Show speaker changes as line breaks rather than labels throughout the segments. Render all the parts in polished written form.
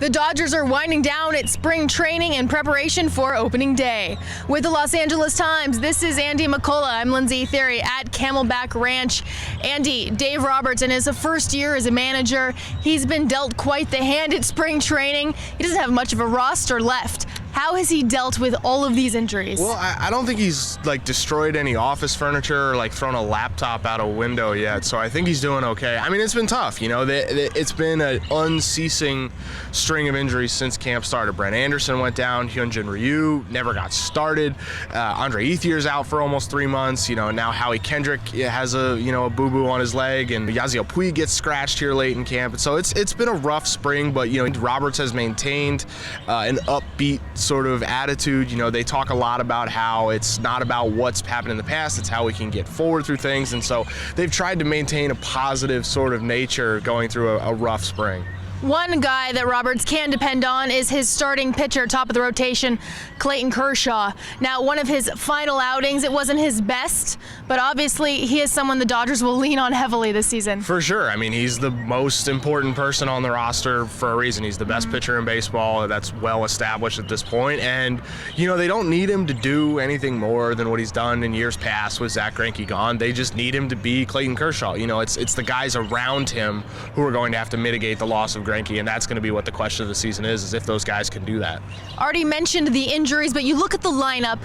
The Dodgers are winding down its spring training in preparation for opening day. With the Los Angeles Times, this is Andy McCullough. I'm Lindsey Thiry at Camelback Ranch. Andy, Dave Roberts, in his first year as a manager, he's been dealt quite the hand at spring training. He doesn't have much of a roster left. How has he dealt with all of these injuries?
Well, I don't think he's destroyed any office furniture or thrown a laptop out a window yet, so I think he's doing okay. I mean, it's been tough, it's been an unceasing string of injuries since camp started. Brent Anderson went down, Hyunjin Ryu never got started, Andre Ethier's out for almost 3 months, now Howie Kendrick has a boo-boo on his leg, and Yasiel Puig gets scratched here late in camp. So it's been a rough spring, but Roberts has maintained an upbeat sort of attitude. They talk a lot about how it's not about what's happened in the past, it's how we can get forward through things, and so they've tried to maintain a positive sort of nature going through a rough spring.
One guy that Roberts can depend on is his starting pitcher, top of the rotation, Clayton Kershaw. Now, one of his final outings, it wasn't his best, but obviously he is someone the Dodgers will lean on heavily this season.
For sure. I mean, he's the most important person on the roster for a reason. He's the best pitcher in baseball. That's well established at this point. And, they don't need him to do anything more than what he's done in years past with Zach Greinke gone. They just need him to be Clayton Kershaw. It's the guys around him who are going to have to mitigate the loss of Greinke, and that's going to be what the question of the season is if those guys can do that.
Already mentioned the injuries, but you look at the lineup.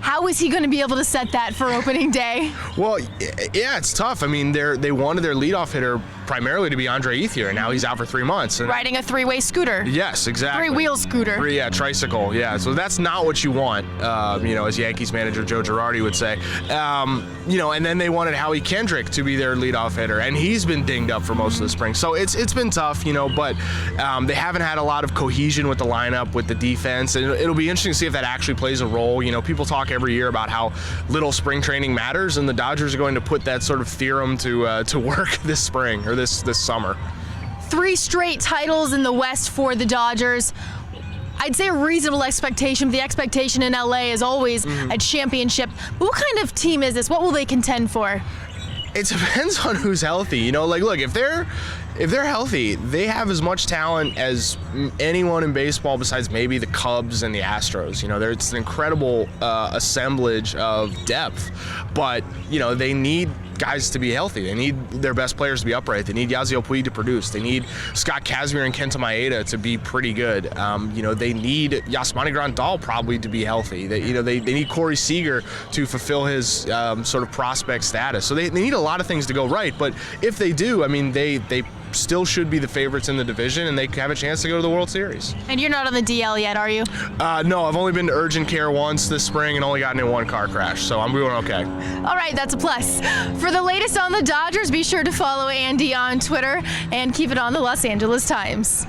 How is he going to be able to set that for opening day?
Well, yeah, it's tough. I mean, they wanted their leadoff hitter primarily to be Andre Ethier, and now he's out for 3 months. And
riding a three-way scooter.
Yes, exactly.
Three-wheel scooter.
Tricycle, yeah. So that's not what you want, as Yankees manager Joe Girardi would say. And then they wanted Howie Kendrick to be their leadoff hitter, and he's been dinged up for most of the spring. So it's been tough, but they haven't had a lot of cohesion with the lineup, with the defense, and it'll be interesting to see if that actually plays a role. People talk every year about how little spring training matters, and the Dodgers are going to put that sort of theorem to work this spring or this summer.
3 straight titles in the West for the Dodgers. I'd say a reasonable expectation. The expectation in LA is always a championship. But what kind of team is this? What will they contend for?
It depends on who's healthy. Look, if they're healthy, they have as much talent as anyone in baseball besides maybe the Cubs and the Astros. It's an incredible assemblage of depth, but they need guys to be healthy. They need their best players to be upright. They need Yasiel Puig to produce. They need Scott Kazmir and Kenta Maeda to be pretty good. They need Yasmani Grandal probably to be healthy. They need Corey Seager to fulfill his sort of prospect status. So they need a lot of things to go right. But if they do, I mean, they still should be the favorites in the division, and they have a chance to go to the World Series.
And you're not on the DL yet, are you?
No, I've only been to urgent care once this spring and only gotten in 1 car crash, so I'm doing okay.
All right, that's a plus. For the latest on the Dodgers, be sure to follow Andy on Twitter and keep it on the Los Angeles Times.